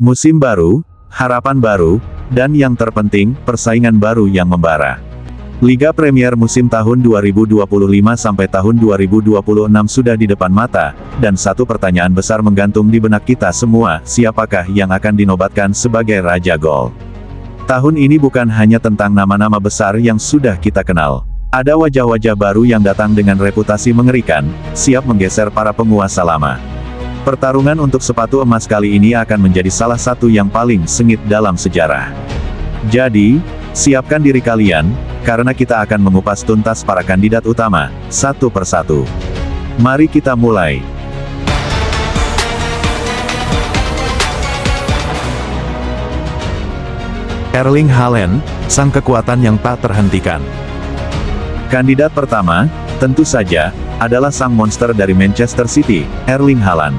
Musim baru, harapan baru, dan yang terpenting, persaingan baru yang membara. Liga Premier musim tahun 2025 sampai tahun 2026 sudah di depan mata, dan satu pertanyaan besar menggantung di benak kita semua, siapakah yang akan dinobatkan sebagai Raja Gol? Tahun ini bukan hanya tentang nama-nama besar yang sudah kita kenal. Ada wajah-wajah baru yang datang dengan reputasi mengerikan, siap menggeser para penguasa lama. Pertarungan untuk sepatu emas kali ini akan menjadi salah satu yang paling sengit dalam sejarah. Jadi, siapkan diri kalian, karena kita akan mengupas tuntas para kandidat utama, satu persatu. Mari kita mulai. Erling Haaland, sang kekuatan yang tak terhentikan. Kandidat pertama, tentu saja, adalah sang monster dari Manchester City, Erling Haaland.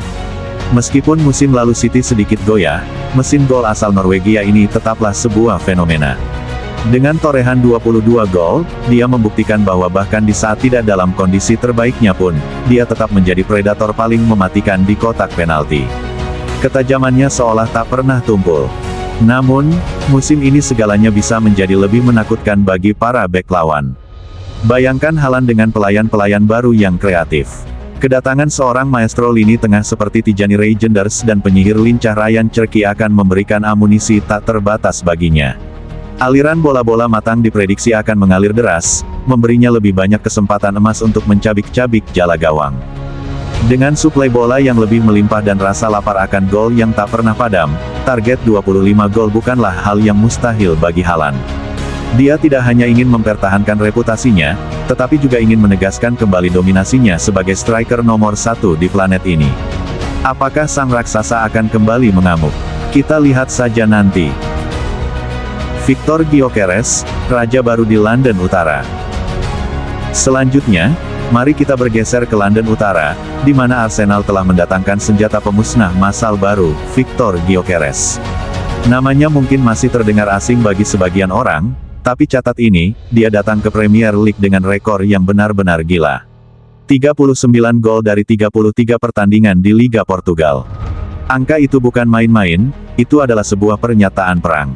Meskipun musim lalu City sedikit goyah, mesin gol asal Norwegia ini tetaplah sebuah fenomena. Dengan torehan 22 gol, dia membuktikan bahwa bahkan di saat tidak dalam kondisi terbaiknya pun, dia tetap menjadi predator paling mematikan di kotak penalti. Ketajamannya seolah tak pernah tumpul. Namun, musim ini segalanya bisa menjadi lebih menakutkan bagi para bek lawan. Bayangkan Haaland dengan pelayan-pelayan baru yang kreatif. Kedatangan seorang maestro lini tengah seperti Tijani Reijnders dan penyihir lincah Ryan Cherki akan memberikan amunisi tak terbatas baginya. Aliran bola-bola matang diprediksi akan mengalir deras, memberinya lebih banyak kesempatan emas untuk mencabik-cabik jala gawang. Dengan suplai bola yang lebih melimpah dan rasa lapar akan gol yang tak pernah padam, target 25 gol bukanlah hal yang mustahil bagi Haaland. Dia tidak hanya ingin mempertahankan reputasinya, tetapi juga ingin menegaskan kembali dominasinya sebagai striker nomor 1 di planet ini. Apakah sang raksasa akan kembali mengamuk? Kita lihat saja nanti. Victor Gyökeres, Raja baru di London Utara. Selanjutnya, mari kita bergeser ke London Utara, di mana Arsenal telah mendatangkan senjata pemusnah massal baru, Victor Gyökeres. Namanya mungkin masih terdengar asing bagi sebagian orang, tapi catat ini, dia datang ke Premier League dengan rekor yang benar-benar gila. 39 gol dari 33 pertandingan di Liga Portugal. Angka itu bukan main-main, itu adalah sebuah pernyataan perang.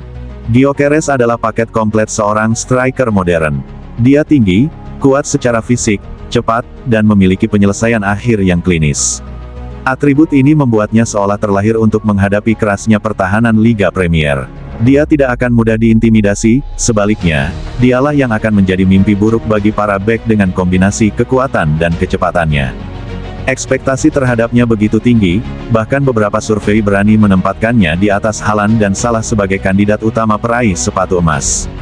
Gyökeres adalah paket komplit seorang striker modern. Dia tinggi, kuat secara fisik, cepat, dan memiliki penyelesaian akhir yang klinis. Atribut ini membuatnya seolah terlahir untuk menghadapi kerasnya pertahanan Liga Premier. Dia tidak akan mudah diintimidasi, sebaliknya, dialah yang akan menjadi mimpi buruk bagi para bek dengan kombinasi kekuatan dan kecepatannya. Ekspektasi terhadapnya begitu tinggi, bahkan beberapa survei berani menempatkannya di atas Haaland dan salah sebagai kandidat utama peraih sepatu emas.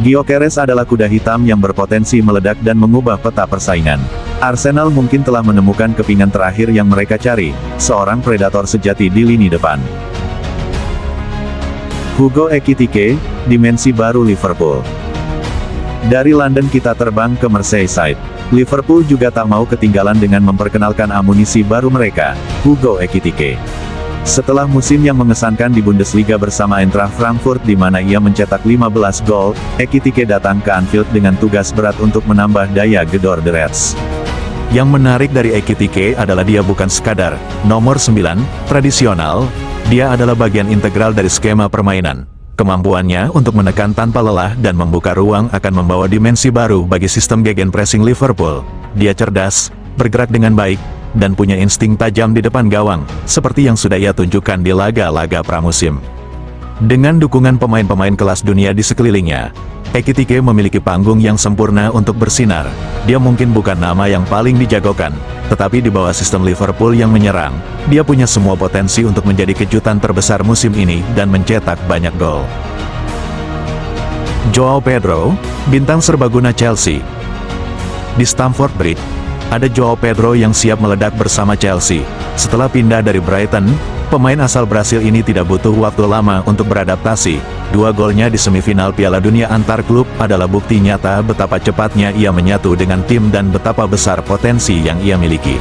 Gyökeres adalah kuda hitam yang berpotensi meledak dan mengubah peta persaingan. Arsenal mungkin telah menemukan kepingan terakhir yang mereka cari, seorang predator sejati di lini depan. Hugo Ekitike, dimensi baru Liverpool. Dari London kita terbang ke Merseyside. Liverpool juga tak mau ketinggalan dengan memperkenalkan amunisi baru mereka, Hugo Ekitike. Setelah musim yang mengesankan di Bundesliga bersama Eintracht Frankfurt di mana ia mencetak 15 gol, Ekitike datang ke Anfield dengan tugas berat untuk menambah daya gedor The Reds. Yang menarik dari Ekitike adalah dia bukan sekadar nomor 9, tradisional, dia adalah bagian integral dari skema permainan. Kemampuannya untuk menekan tanpa lelah dan membuka ruang akan membawa dimensi baru bagi sistem gegenpressing Liverpool. Dia cerdas, bergerak dengan baik, dan punya insting tajam di depan gawang, seperti yang sudah ia tunjukkan di laga-laga pramusim. Dengan dukungan pemain-pemain kelas dunia di sekelilingnya, Ekitike memiliki panggung yang sempurna untuk bersinar. Dia mungkin bukan nama yang paling dijagokan, tetapi di bawah sistem Liverpool yang menyerang, dia punya semua potensi untuk menjadi kejutan terbesar musim ini dan mencetak banyak gol. Joao Pedro, bintang serbaguna Chelsea. Di Stamford Bridge, ada Joao Pedro yang siap meledak bersama Chelsea. Setelah pindah dari Brighton, pemain asal Brasil ini tidak butuh waktu lama untuk beradaptasi. 2 golnya di semifinal Piala Dunia antar klub adalah bukti nyata betapa cepatnya ia menyatu dengan tim dan betapa besar potensi yang ia miliki.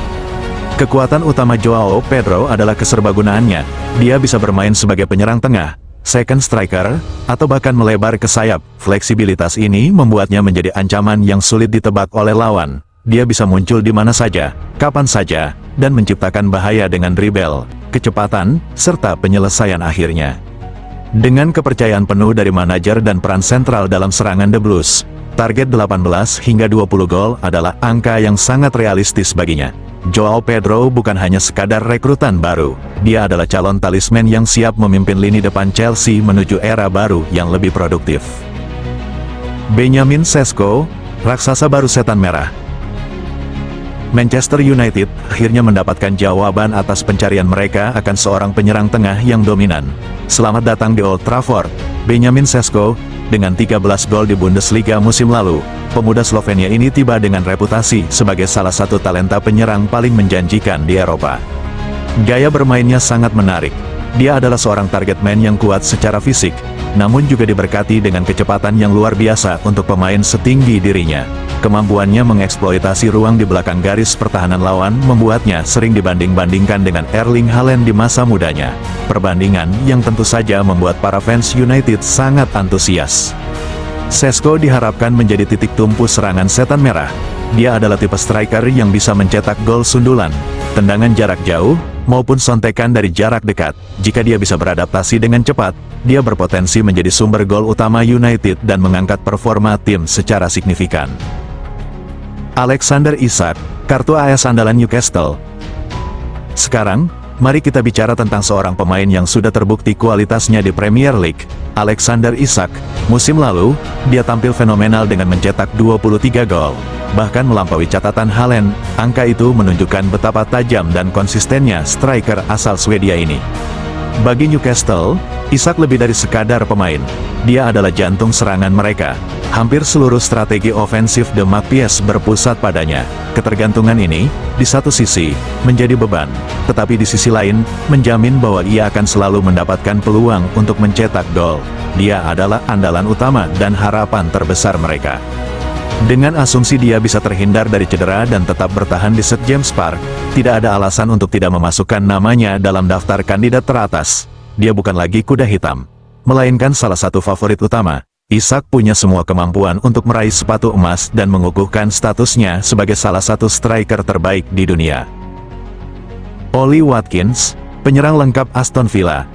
Kekuatan utama Joao Pedro adalah keserbagunaannya. Dia bisa bermain sebagai penyerang tengah, second striker, atau bahkan melebar ke sayap. Fleksibilitas ini membuatnya menjadi ancaman yang sulit ditebak oleh lawan. Dia bisa muncul di mana saja, kapan saja, dan menciptakan bahaya dengan dribble. kecepatan, serta penyelesaian akhirnya. Dengan kepercayaan penuh dari manajer dan peran sentral dalam serangan The Blues, target 18 hingga 20 gol adalah angka yang sangat realistis baginya. Joao Pedro bukan hanya sekadar rekrutan baru, dia adalah calon talisman yang siap memimpin lini depan Chelsea menuju era baru yang lebih produktif. Benjamin Sesko, raksasa baru setan merah. Manchester United akhirnya mendapatkan jawaban atas pencarian mereka akan seorang penyerang tengah yang dominan. Selamat datang di Old Trafford, Benjamin Sesko. Dengan 13 gol di Bundesliga musim lalu, pemuda Slovenia ini tiba dengan reputasi sebagai salah satu talenta penyerang paling menjanjikan di Eropa. Gaya bermainnya sangat menarik. Dia adalah seorang target man yang kuat secara fisik, namun juga diberkati dengan kecepatan yang luar biasa untuk pemain setinggi dirinya. Kemampuannya mengeksploitasi ruang di belakang garis pertahanan lawan membuatnya sering dibanding-bandingkan dengan Erling Haaland di masa mudanya. Perbandingan yang tentu saja membuat para fans United sangat antusias. Sesko diharapkan menjadi titik tumpu serangan setan merah. Dia adalah tipe striker yang bisa mencetak gol sundulan, tendangan jarak jauh, maupun sontekan dari jarak dekat. Jika dia bisa beradaptasi dengan cepat, dia berpotensi menjadi sumber gol utama United dan mengangkat performa tim secara signifikan. Alexander Isak, kartu AS andalan Newcastle. Sekarang, mari kita bicara tentang seorang pemain yang sudah terbukti kualitasnya di Premier League, Alexander Isak. Musim lalu, dia tampil fenomenal dengan mencetak 23 gol. Bahkan melampaui catatan Haaland, angka itu menunjukkan betapa tajam dan konsistennya striker asal Swedia ini. Bagi Newcastle, Isak lebih dari sekadar pemain. Dia adalah jantung serangan mereka. Hampir seluruh strategi ofensif The Magpies berpusat padanya. Ketergantungan ini, di satu sisi, menjadi beban, tetapi di sisi lain, menjamin bahwa ia akan selalu mendapatkan peluang untuk mencetak gol. Dia adalah andalan utama dan harapan terbesar mereka. Dengan asumsi dia bisa terhindar dari cedera dan tetap bertahan di St. James Park, tidak ada alasan untuk tidak memasukkan namanya dalam daftar kandidat teratas. Dia bukan lagi kuda hitam, melainkan salah satu favorit utama. Isak punya semua kemampuan untuk meraih sepatu emas dan mengukuhkan statusnya sebagai salah satu striker terbaik di dunia. Ollie Watkins, penyerang lengkap Aston Villa.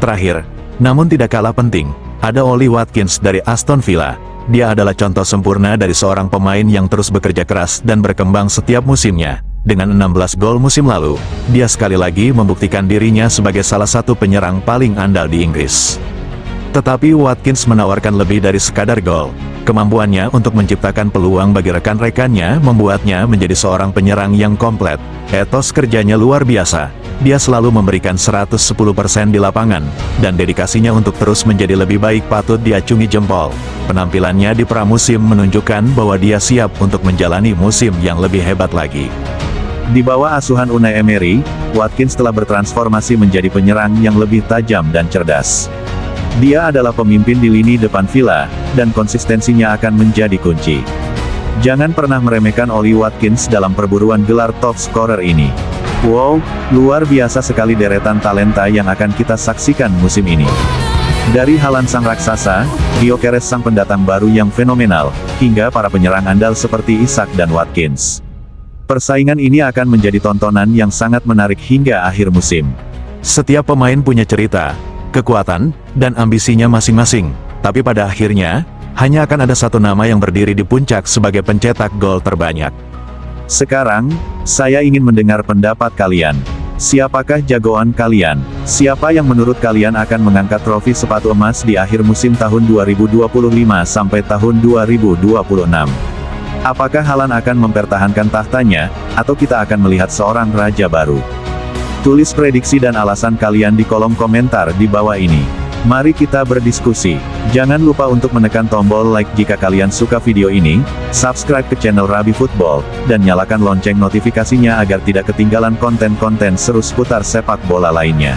Terakhir, namun tidak kalah penting, ada Ollie Watkins dari Aston Villa. Dia adalah contoh sempurna dari seorang pemain yang terus bekerja keras dan berkembang setiap musimnya. Dengan 16 gol musim lalu, dia sekali lagi membuktikan dirinya sebagai salah satu penyerang paling andal di Inggris. Tetapi Watkins menawarkan lebih dari sekadar gol. Kemampuannya untuk menciptakan peluang bagi rekan-rekannya membuatnya menjadi seorang penyerang yang komplit. Etos kerjanya luar biasa. Dia selalu memberikan 110% di lapangan, dan dedikasinya untuk terus menjadi lebih baik patut diacungi jempol. Penampilannya di pramusim menunjukkan bahwa dia siap untuk menjalani musim yang lebih hebat lagi. Di bawah asuhan Unai Emery, Watkins telah bertransformasi menjadi penyerang yang lebih tajam dan cerdas. Dia adalah pemimpin di lini depan Villa, dan konsistensinya akan menjadi kunci. Jangan pernah meremehkan Ollie Watkins dalam perburuan gelar top scorer ini. Wow, luar biasa sekali deretan talenta yang akan kita saksikan musim ini. Dari Haaland sang raksasa, Gyökeres sang pendatang baru yang fenomenal, hingga para penyerang andal seperti Isak dan Watkins. Persaingan ini akan menjadi tontonan yang sangat menarik hingga akhir musim. Setiap pemain punya cerita, kekuatan, dan ambisinya masing-masing, tapi pada akhirnya, hanya akan ada satu nama yang berdiri di puncak sebagai pencetak gol terbanyak. Sekarang, saya ingin mendengar pendapat kalian. Siapakah jagoan kalian? Siapa yang menurut kalian akan mengangkat trofi sepatu emas di akhir musim tahun 2025 sampai tahun 2026? Apakah Haaland akan mempertahankan tahtanya, atau kita akan melihat seorang raja baru? Tulis prediksi dan alasan kalian di kolom komentar di bawah ini. Mari kita berdiskusi. Jangan lupa untuk menekan tombol like jika kalian suka video ini, subscribe ke channel Rabi Football, dan nyalakan lonceng notifikasinya agar tidak ketinggalan konten-konten seru seputar sepak bola lainnya.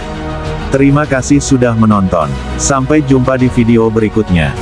Terima kasih sudah menonton. Sampai jumpa di video berikutnya.